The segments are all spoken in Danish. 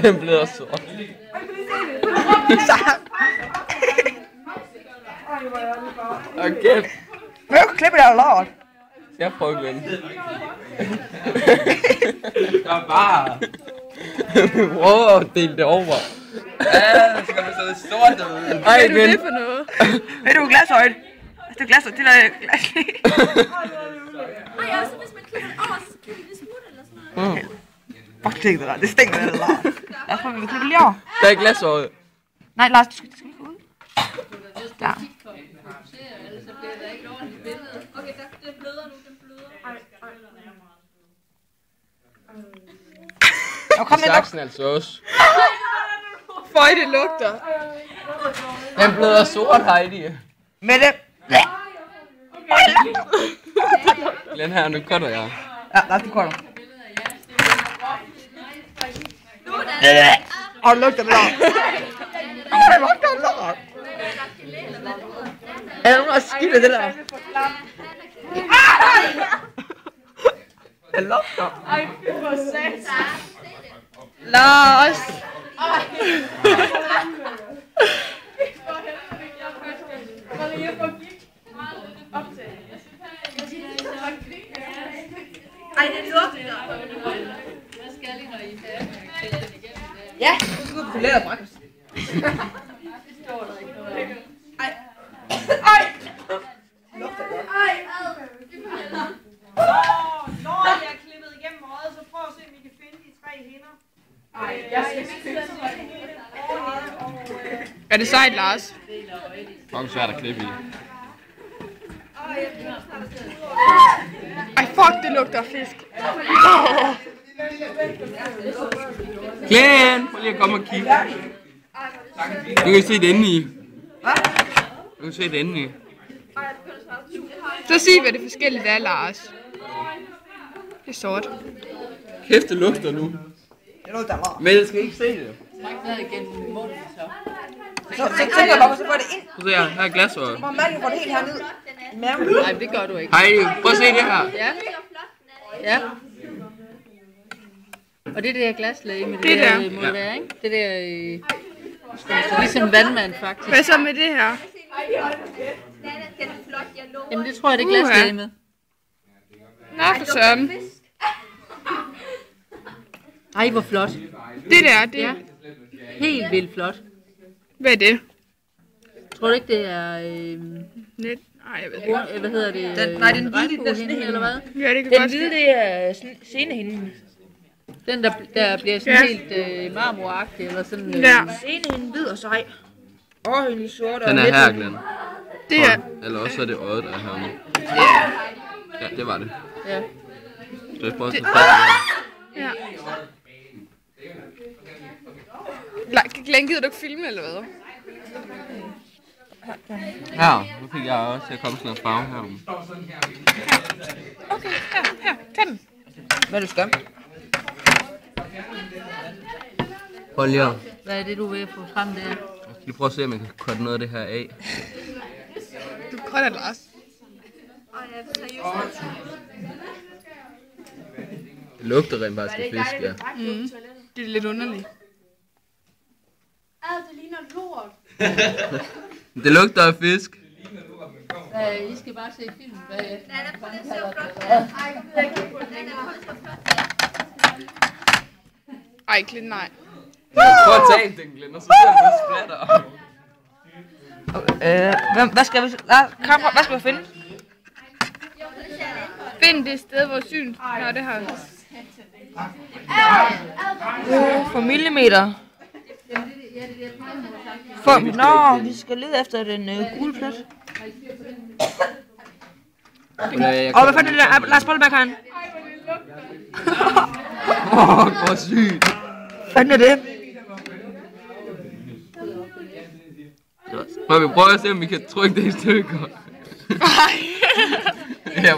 Den blev sort. Okay. Hvad er klippe der lort? Jeg prøver Glenn. Bare. Wow, del det over. Ja, så kan man sidde sort derude. Hvad er det for noget? Ved du glashøjt? Det er glas, det der glas. Ej, altså hvis man klipper det over, så kan det smutte eller sådan noget. Fuck, det der. Det stinker det der. Lad os prøve, vi kan klippe lige over. Der er glas over. Nej, Lars, du skal ikke ud. Der. Okay, den bløder nu, den bløder. Nå, kom med Saksen altså også. Føj, det lugter. Den bløder sort, Heidi. med det. Glenn her, nu cutter jeg. Ja, Lars, du kommer. Og det lugter lort. Det lugter lort. Er der nogen, der skidt af det der? Det lugter. Ej, fy for sats. Lars. Ej, det lugter. Ja, du skal ud på læder brækkes. Når jeg er klippet igennem øjet, så prøv at se, om I kan finde de 3 hinder. Er det sejt, Lars? Fucking svært at klippe i. Ej, fuck, det lugter af fisk. Glenn, prøv lige at komme og kigge. Du kan se det inde i. Du kan se det inde i. Så sig, hvad det forskellige er, Lars. Det er sort. Kæft, det lugter nu. Det lugter lort. Men jeg skal ikke se det. Så tænker jeg bare, så får det ind. Prøv at se her er glasøjet. Hvor manden får det helt herned i maven. Nej, det gør du ikke. Heidi, prøv at se det her. Ja. Ja. Og det er det der glaslag med Det der. må det være, ikke? Det der, ligesom vandmand faktisk. Hvad så med det her? Jamen det tror jeg, det er glaslag med. Nå, for søren. Ej, hvor flot. Det der, det er... Helt vildt flot. Hvad er det? Tror du ikke, det er... Net? Nej, jeg ved det ikke. Hvad hedder det? Nej, den hvide, den er hende, eller hvad? Ja, det kan Den godt hvide, ske. det er scenehinden. Den, der bliver sådan helt marmoragtig, eller sådan... Ja, Scenehinden hvid og sej. Og en sort og Den er her, Glenn. det er... Eller også er det øjet, der er hernede. Ja, det var det. Ja. Så jeg prøver at tage fat i det. Ja. Glenn, gider du ikke filme, eller hvad? Her, nu fik jeg også til at komme sådan noget farve her. Okay, her, tag den. Hvad du skal? Prøv lige at... Hvad er det, du vil få frem der? Jeg skal lige prøve at se, om jeg kan cutte noget af det her af. Du cutter, Lars. Det lugter rent faktisk af fisk, ja. Det er lidt underligt. Det ligner lort. Det lugter af fisk. I skal bare se filmen bagefter. Den er på det så flot. Ej, jeg ved ikke, den er på det så flot. Ej, Glenn, nej. Prøv at tage den, Glenn, og så ser du, det splatter. Hvad skal vi... Hvad skal vi finde? Find det sted, hvor syn... Nå, det har jeg. For millimeter. Vi skal lede efter den gule plet. Og hvad fanden er det der? Lars Bollebæk han. Hvor sygt. Hvad er det? Må vi prøve at se, om vi kan trykke det i stykker? Nej. Ja.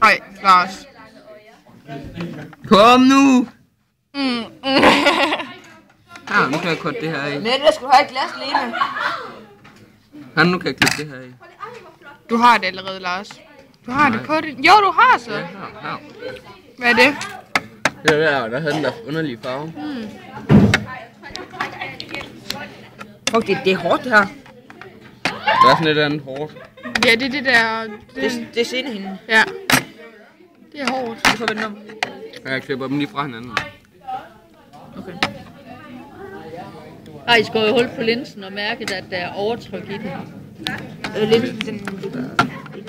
Ej, Lars. Kom nu! Ja, nu kan jeg cutte det her af. Men jeg skulle have et glas, Lene. Nu kan jeg klippe det her i. Du har det allerede, Lars. Du har det på det. Jo, du har så. Ja, her. Hvad er det? Det der havde den der underlige farve. Fuck, det er hårdt det her. Det er sådan lidt andet hårdt. Ja, det er det der... Det er senehinde. Ja. Det er hårdt. Du får vende om. Jeg klipper dem lige fra hinanden. Okay. Ej, I skal jo holde på linsen og mærke, at der er overtryk i den. Linsen, ikke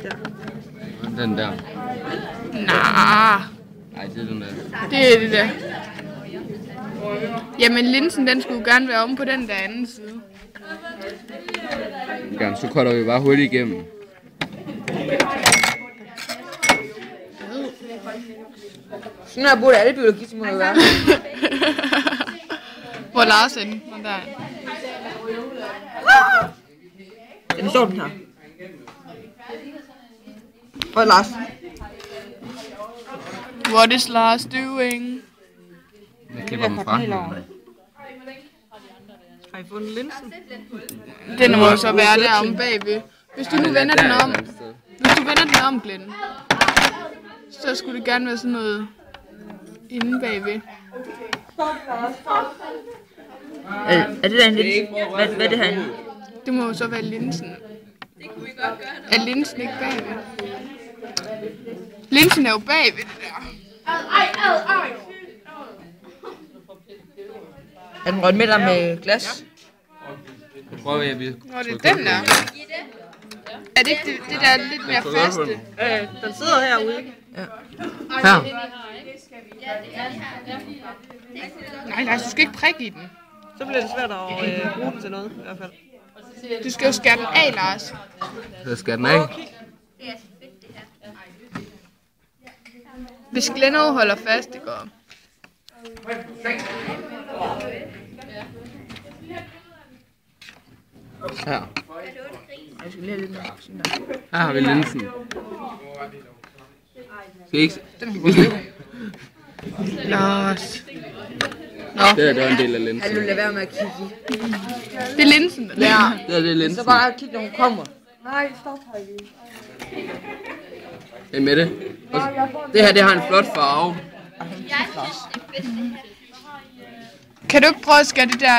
der. Den der. Nej. Nej, det er den der. Det er det der. Jamen, linsen, den skulle jo gerne være om på den der anden side. Gerne, så cutter vi bare hul igennem. Sådan her burde alle biologitimer være. Hvor Lars er den? Der. Den er sjov, den her. Hvor er Lars? What is Lars doing? Jeg klipper dem fra hinanden. Har I fundet linsen? Den må så være der om bagved. Hvis du nu vender den om. Hvis du vender den om, Glenn. Så skulle det gerne være sådan noget inde bagved. Er det der en linse? Hvad er det herinde? Det må jo så være linsen. Er linsen ikke bagved? Linsen er jo bagved det der. Er den rødt med der med glas? Jeg prøver, at vi... Nå, det er den der. Er det ikke det der er lidt mere faste? Den sidder herude, ikke? Ja. Her. Nej, Lars, du skal ikke prikke i den. Så bliver det svært at bruge den til noget, i hvert fald. Du skal jo skære den af, Lars. Så skal den af. Hvis Glenn holder fast, det går. Her. Jeg skal lige have lidt mere. Sådan der. Her har vi linsen. Skal I ikke... Lars. Nå, Det var en del af Kan linsen. du lade være med at kigge i? det er linsen, der Ja. Det er linsen. Så bare kigge, når hun kommer. Nej, stop her lige. Hey Mette. Det her, det har en flot farve. Kan du ikke prøve at skære det der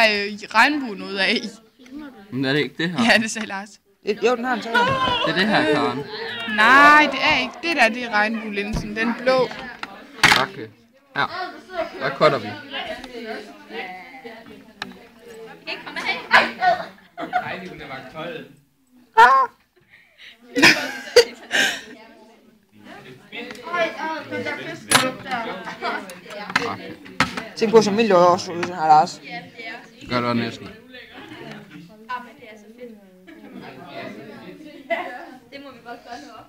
regnbuen ud af? Men er det ikke det her? Ja, det sagde Lars. Jo, den har en tøj. Det er det her, Karen. Nej, det er ikke. Det der, det er regnbuelinsen. Den blå. Okay. Her. Der cutter vi. Tænk på, som Mille også ud, sådan her, Lars. Det gør det også næsten. Det må vi godt gøre nu op.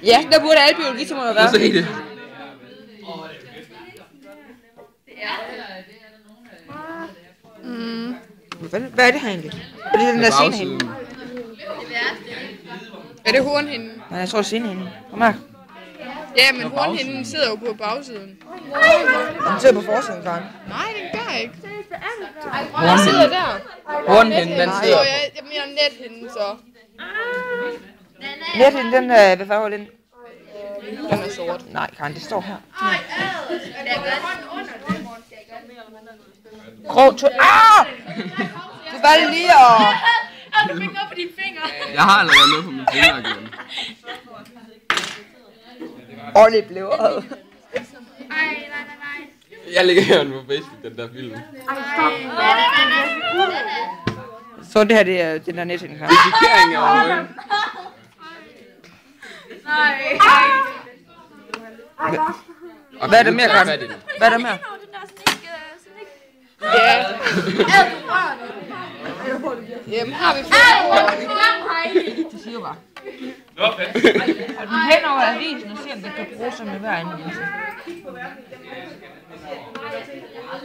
Ja, der burde alle biologitimer være. Så se det. Hvad er det her egentlig? Er det den der senehinde? Er det hornhinden? Nej, jeg tror, det er senehinde. Kom her. Ja, men hornhinden sidder jo på bagsiden. Den sidder på forsiden, Karen. Nej, den gør ikke. Den sidder der. Hornhinden, den Jo, sidder. jeg mener nethinden så. Nethinden, den hvad farve er den? Den er sort. Nej, Karen, det står her. Grov tøj. Ah! Du valgte lige at... Du fik noget på dine fingre. Jeg har allerede noget på mine fingre igen. Ordentligt blev. Nej. Jeg lægger her på Facebook, den der film. Så det her, det er den der Nethinden, Karen. Parkering af øjen. Hvad er der mere, Karen? Hvad er der mere? Ja. Jamen, har vi flere? Det siger bare. Og den hen over avisen og se, om den kan bruges som i hver anden linse.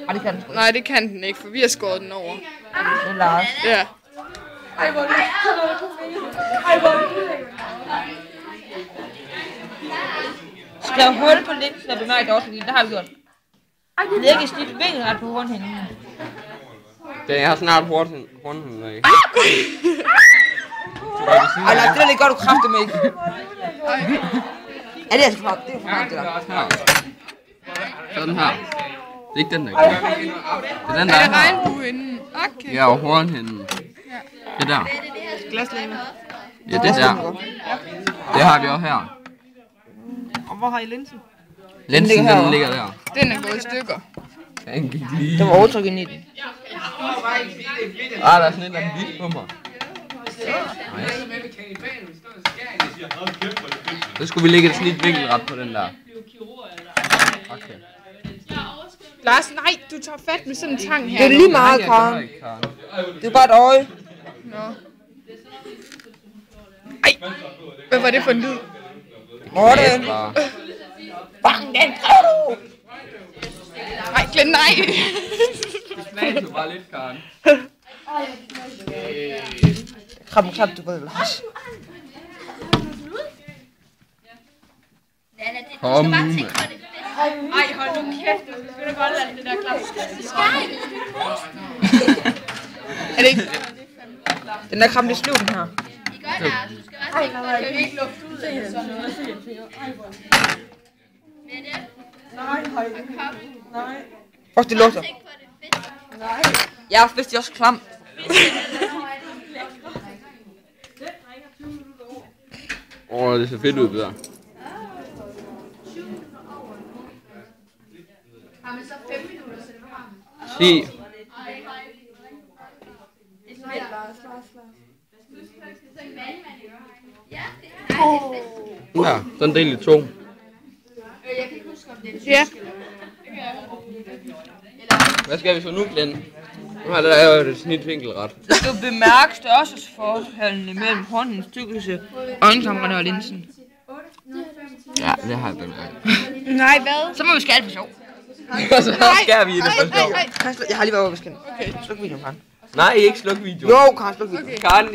Og det kan den sgu ikke. Nej, det kan den ikke, for vi har skåret den over. Det er Lars. Ja. Skriv hul på linsen og bemærk det også, fordi det har vi gjort. Læg et snit vinkelret på hornhinden. Det har snart hornhænden af. Ej, nej, det der gør du kraftigt med ikke. Ja, det er altså for det er for meget, det der. Sådan her. Det er ikke den der. Det er den der Er det her. regnbuen? Okay. Ja, og hornhænden. Det der. Glaslame. Ja, det der. Det har vi også her. Og hvor har I linsen? Linsen, den ligger der. Den er gået i stykker. Den gik lige. Der var overtryk ind i den. Der er sådan en, der kan vise på mig. Så skulle vi lægge et snit vinkelret på den der. Okay. Lars, nej, du tager fat med sådan en tang her. Det er lige meget, Karen. Det er bare et øje. Nå. Ej, hvad var det for en lyd? Morten. Bang, den gør du! Nej, Glenn, nej. Det smager jo bare lidt, Karen. Krab, du ved, Lars. Kom nu, mand. Ej, hold nu kæft, du skal da godt lade det der klap. Er det ikke? Den der kram, det slog den her. Kan vi ikke lufte ud af sådan noget? Fuck, det lugter. Ja, hvis det er også klam. Det ser fedt ud, det der. Har man så 5 minutter, så det var varmt? 10. Ja, sådan del i 2. Jeg kan ikke huske, om det er Ja. Hvad skal vi så nu, Glenn? Nu har der jo et snit vinkelret. Du skal bemærke størrelsesforholdet mellem håndens tykkelse, øjenkamrene og linsen. Ja, det har jeg bemærket. Nej, hvad? Så må vi skære det for sjov. Og så skærer vi i det for sjov. Jeg har lige været over ved skænden. Okay. Sluk videoen, Karen. Nej, ikke sluk videoen. Jo, Karen, sluk videoen. Karen,